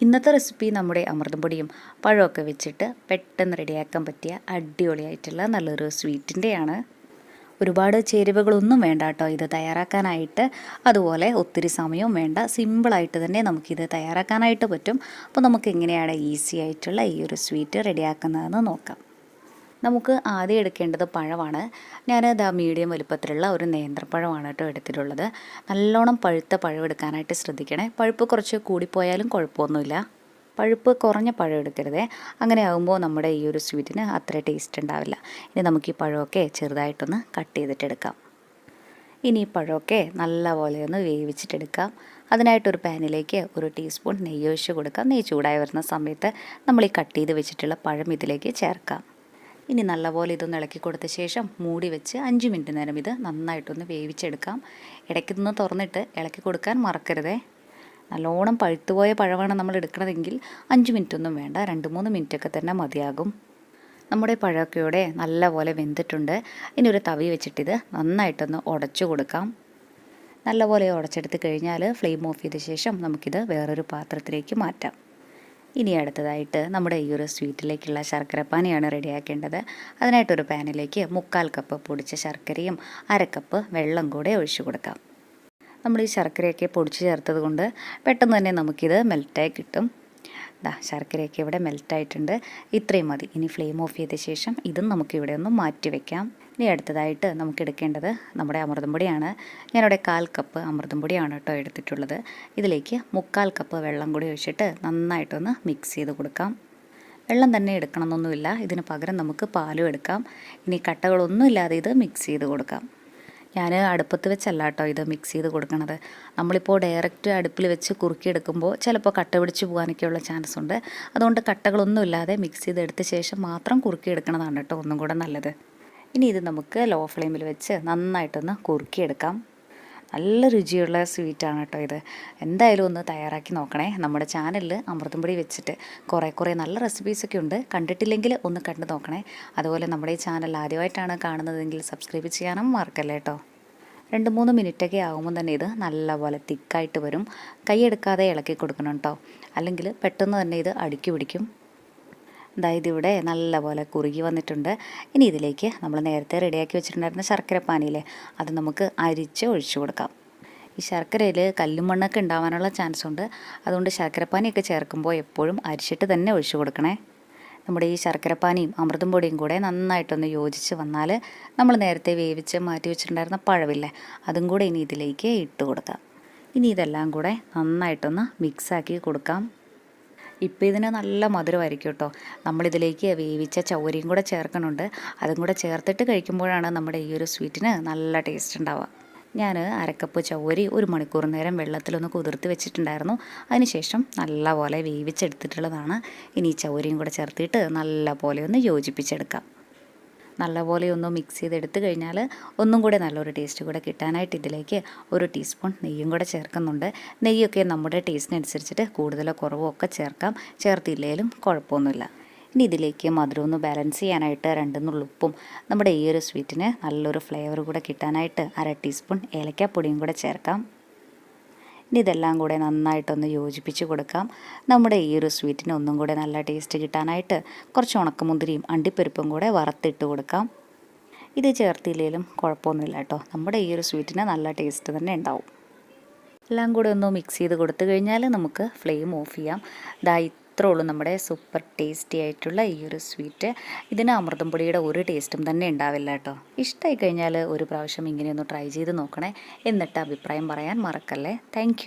ഇന്നത്തെ റെസിപ്പി നമ്മുടെ അമൃതം പൊടിയും പഴമൊക്കെ വെച്ചിട്ട് പെട്ടെന്ന് റെഡിയാക്കാൻ പറ്റിയ അടിപൊളിയായിട്ടുള്ള നല്ലൊരു സ്വീറ്റിൻ്റെയാണ്. ഒരുപാട് ചേരുവകളൊന്നും വേണ്ട കേട്ടോ ഇത് തയ്യാറാക്കാനായിട്ട്. അതുപോലെ ഒത്തിരി സമയവും വേണ്ട, സിമ്പിളായിട്ട് തന്നെ നമുക്കിത് തയ്യാറാക്കാനായിട്ട് പറ്റും. അപ്പോൾ നമുക്ക് എങ്ങനെയാണ് ഈസി ആയിട്ടുള്ള ഈ ഒരു സ്വീറ്റ് റെഡിയാക്കുന്നതെന്ന് നോക്കാം. നമുക്ക് ആദ്യം എടുക്കേണ്ടത് പഴമാണ്. ഞാനത് മീഡിയം വലുപ്പത്തിലുള്ള ഒരു നേന്ത്രപ്പഴമാണ് കേട്ടോ എടുത്തിട്ടുള്ളത്. നല്ലോണം പഴുത്ത പഴം എടുക്കാനായിട്ട് ശ്രദ്ധിക്കണേ. പഴുപ്പ് കുറച്ച് കൂടിപ്പോയാലും കുഴപ്പമൊന്നുമില്ല. പഴുപ്പ് കുറഞ്ഞ പഴം എടുക്കരുതേ. അങ്ങനെ ആകുമ്പോൾ നമ്മുടെ ഈ ഒരു സ്വീറ്റിന് അത്ര ടേസ്റ്റ് ഉണ്ടാവില്ല. ഇനി നമുക്ക് ഈ പഴമൊക്കെ ചെറുതായിട്ടൊന്ന് കട്ട് ചെയ്തിട്ടെടുക്കാം. ഇനി ഈ പഴമൊക്കെ നല്ലപോലെ ഒന്ന് വേവിച്ചിട്ടെടുക്കാം. അതിനായിട്ടൊരു പാനിലേക്ക് 1 ടീസ്പൂൺ നെയ്യ് ഒഴിച്ച് കൊടുക്കാം. നെയ്യ് ചൂടായി വരുന്ന സമയത്ത് നമ്മൾ ഈ കട്ട് ചെയ്ത് വെച്ചിട്ടുള്ള പഴം ഇതിലേക്ക് ചേർക്കാം. ഇനി നല്ലപോലെ ഇതൊന്ന് ഇളക്കി കൊടുത്ത ശേഷം മൂടി വെച്ച് 5 മിനിറ്റ് നേരം ഇത് നന്നായിട്ടൊന്ന് വേവിച്ചെടുക്കാം. ഇടയ്ക്കൊന്ന് തുറന്നിട്ട് ഇളക്കി കൊടുക്കാൻ മറക്കരുതേ. നല്ലോണം പഴുത്തുപോയ പഴമാണ് നമ്മൾ എടുക്കണതെങ്കിൽ 5 മിനിറ്റൊന്നും വേണ്ട, 2-3 മിനിറ്റൊക്കെ തന്നെ മതിയാകും. നമ്മുടെ പഴമൊക്കെയോടെ നല്ലപോലെ വെന്തിട്ടുണ്ട്. ഇനി ഒരു തവി വെച്ചിട്ടിത് നന്നായിട്ടൊന്ന് ഉടച്ചു കൊടുക്കാം. നല്ലപോലെ ഉടച്ചെടുത്ത് കഴിഞ്ഞാൽ ഫ്ലെയിം ഓഫ് ചെയ്ത ശേഷം നമുക്കിത് വേറൊരു പാത്രത്തിലേക്ക് മാറ്റാം. ഇനി അടുത്തതായിട്ട് നമ്മുടെ ഈ ഒരു സ്വീറ്റിലേക്കുള്ള ശർക്കരപ്പാനിയാണ് റെഡിയാക്കേണ്ടത്. അതിനായിട്ടൊരു പാനിലേക്ക് 1/4 കപ്പ് പൊടിച്ച ശർക്കരയും 1/2 കപ്പ് വെള്ളം കൂടെ ഒഴിച്ചു കൊടുക്കാം. നമ്മൾ ഈ ശർക്കരയൊക്കെ പൊടിച്ച് ചേർത്തത് കൊണ്ട് പെട്ടെന്ന് തന്നെ നമുക്കിത് മെൽറ്റായി കിട്ടും. ശർക്കരയൊക്കെ ഇവിടെ മെൽറ്റായിട്ടുണ്ട്. ഇത്രയും മതി. ഇനി ഫ്ലെയിം ഓഫ് ചെയ്ത ശേഷം ഇതും നമുക്കിവിടെ ഒന്ന് മാറ്റി വയ്ക്കാം. ഇനി അടുത്തതായിട്ട് നമുക്ക് എടുക്കേണ്ടത് നമ്മുടെ അമൃതം പൊടിയാണ്. ഞാനിവിടെ 1/4 കപ്പ് അമൃതം പൊടിയാണ് കേട്ടോ എടുത്തിട്ടുള്ളത്. ഇതിലേക്ക് 1/4 കപ്പ് വെള്ളം കൂടി ഒഴിച്ചിട്ട് നന്നായിട്ടൊന്ന് മിക്സ് ചെയ്ത് കൊടുക്കാം. വെള്ളം തന്നെ എടുക്കണമെന്നൊന്നുമില്ല, ഇതിന് പകരം നമുക്ക് പാലും എടുക്കാം. ഇനി കട്ടകളൊന്നും ഇല്ലാതെ ഇത് മിക്സ് ചെയ്ത് കൊടുക്കാം. ഞാൻ അടുപ്പത്ത് വെച്ചല്ല കേട്ടോ ഇത് മിക്സ് ചെയ്ത് കൊടുക്കണത്. നമ്മളിപ്പോൾ ഡയറക്റ്റ് അടുപ്പിൽ വെച്ച് കുറുക്കിയെടുക്കുമ്പോൾ ചിലപ്പോൾ കട്ട പിടിച്ച് പോകാനൊക്കെയുള്ള ചാൻസ് ഉണ്ട്. അതുകൊണ്ട് കട്ടകളൊന്നും ഇല്ലാതെ മിക്സ് ചെയ്തെടുത്ത ശേഷം മാത്രം കുറുക്കിയെടുക്കണതാണ് കേട്ടോ ഒന്നും കൂടെ നല്ലത്. ഇനി ഇത് നമുക്ക് ലോ ഫ്ലെയിമിൽ വെച്ച് നന്നായിട്ടൊന്ന് കുറുക്കിയെടുക്കാം. നല്ല രുചിയുള്ള സ്വീറ്റാണ് കേട്ടോ ഇത്. എന്തായാലും ഒന്ന് തയ്യാറാക്കി നോക്കണേ. നമ്മുടെ ചാനലിൽ അമൃതം പൊടി വെച്ചിട്ട് കുറേ നല്ല റെസിപ്പീസൊക്കെ ഉണ്ട്. കണ്ടിട്ടില്ലെങ്കിൽ ഒന്ന് കണ്ടു നോക്കണേ. അതുപോലെ നമ്മുടെ ഈ ചാനൽ ആദ്യമായിട്ടാണ് കാണുന്നതെങ്കിൽ സബ്സ്ക്രൈബ് ചെയ്യാനും മറക്കല്ലേ കേട്ടോ. 2-3 മിനിറ്റൊക്കെ ആകുമ്പോൾ തന്നെ ഇത് നല്ലപോലെ തിക്കായിട്ട് വരും. കൈയെടുക്കാതെ ഇളക്കി കൊടുക്കണം കേട്ടോ, അല്ലെങ്കിൽ പെട്ടെന്ന് തന്നെ ഇത് അടുക്കി പിടിക്കും. അതായത് ഇവിടെ നല്ലപോലെ കുറുകി വന്നിട്ടുണ്ട്. ഇനി ഇതിലേക്ക് നമ്മൾ നേരത്തെ റെഡിയാക്കി വെച്ചിട്ടുണ്ടായിരുന്ന ശർക്കരപ്പാനിയില്ലേ, അത് നമുക്ക് അരിച്ച് ഒഴിച്ചു കൊടുക്കാം. ഈ ശർക്കരയിൽ കല്ലും മണ്ണൊക്കെ ഉണ്ടാവാനുള്ള ചാൻസ് ഉണ്ട്. അതുകൊണ്ട് ശർക്കരപ്പാനിയൊക്കെ ചേർക്കുമ്പോൾ എപ്പോഴും അരിച്ചിട്ട് തന്നെ ഒഴിച്ചു കൊടുക്കണേ. നമ്മുടെ ഈ ശർക്കരപ്പാനിയും അമൃതം പൊടിയും കൂടെ നന്നായിട്ടൊന്ന് യോജിച്ച് വന്നാൽ നമ്മൾ നേരത്തെ വേവിച്ച് മാറ്റി വെച്ചിട്ടുണ്ടായിരുന്ന പഴമില്ലേ, അതും കൂടെ ഇനി ഇതിലേക്ക് ഇട്ട് കൊടുക്കാം. ഇനി ഇതെല്ലാം കൂടെ നന്നായിട്ടൊന്ന് മിക്സാക്കി കൊടുക്കാം. ഇപ്പോൾ ഇതിന് നല്ല മധുരമായിരിക്കും കേട്ടോ. നമ്മളിതിലേക്ക് വേവിച്ച ചൗരിയും കൂടെ ചേർക്കണുണ്ട്. അതും കൂടെ ചേർത്തിട്ട് കഴിക്കുമ്പോഴാണ് നമ്മുടെ ഈ ഒരു സ്വീറ്റിന് നല്ല ടേസ്റ്റ് ഉണ്ടാവുക. ഞാൻ 1/2 കപ്പ് ചൗരി 1 മണിക്കൂർ നേരം വെള്ളത്തിലൊന്ന് കുതിർത്ത് വെച്ചിട്ടുണ്ടായിരുന്നു. അതിനുശേഷം നല്ലപോലെ വേവിച്ചെടുത്തിട്ടുള്ളതാണ്. ഇനി ഈ ചൗരിയും കൂടെ ചേർത്തിട്ട് നല്ലപോലെ ഒന്ന് യോജിപ്പിച്ചെടുക്കാം. നല്ലപോലെ ഒന്ന് മിക്സ് ചെയ്തെടുത്ത് കഴിഞ്ഞാൽ ഒന്നും കൂടെ നല്ലൊരു ടേസ്റ്റ് കൂടെ കിട്ടാനായിട്ട് ഇതിലേക്ക് 1 ടീസ്പൂൺ നെയ്യും കൂടെ ചേർക്കുന്നുണ്ട്. നെയ്യൊക്കെ നമ്മുടെ ടേസ്റ്റിനനുസരിച്ചിട്ട് കൂടുതലോ കുറവോ ഒക്കെ ചേർക്കാം, ചേർത്തില്ലെങ്കിലും കുഴപ്പമൊന്നുമില്ല. ഇനി ഇതിലേക്ക് മധുരം ഒന്ന് ബാലൻസ് ചെയ്യാനായിട്ട് 2 നുള്ളുപ്പും നമ്മുടെ ഈ ഒരു സ്വീറ്റിന് നല്ലൊരു ഫ്ലേവർ കൂടെ കിട്ടാനായിട്ട് 1/2 ടീസ്പൂൺ ഏലക്കാപ്പൊടിയും കൂടെ ചേർക്കാം. ഇനി ഇതെല്ലാം കൂടെ നന്നായിട്ടൊന്ന് യോജിപ്പിച്ച് കൊടുക്കാം. നമ്മുടെ ഈ ഒരു സ്വീറ്റിന് ഒന്നും കൂടെ നല്ല ടേസ്റ്റ് കിട്ടാനായിട്ട് കുറച്ച് ഉണക്കമുന്തിരിയും അണ്ടിപ്പരിപ്പും കൂടെ വറുത്തിട്ട് കൊടുക്കാം. ഇത് ചേർത്തില്ലെങ്കിലും കുഴപ്പമൊന്നുമില്ല കേട്ടോ, നമ്മുടെ ഈ ഒരു സ്വീറ്റിന് നല്ല ടേസ്റ്റ് തന്നെ ഉണ്ടാവും. എല്ലാം കൂടെ ഒന്ന് മിക്സ് ചെയ്ത് കൊടുത്തു കഴിഞ്ഞാൽ നമുക്ക് ഫ്ലെയിം ഓഫ് ചെയ്യാം. ഇത്രേ ഉള്ളൂ നമ്മുടെ സൂപ്പർ ടേസ്റ്റി ആയിട്ടുള്ള ഈ ഒരു സ്വീറ്റ്. ഇതിന് അമൃതം പൊടിയുടെ ഒരു ടേസ്റ്റും തന്നെ ഉണ്ടാവില്ല കേട്ടോ. ഇഷ്ടമായി കഴിഞ്ഞാൽ ഒരു പ്രാവശ്യം ഇങ്ങനെയൊന്ന് ട്രൈ ചെയ്ത് നോക്കണേ. എന്നിട്ട് അഭിപ്രായം പറയാൻ മറക്കല്ലേ. താങ്ക്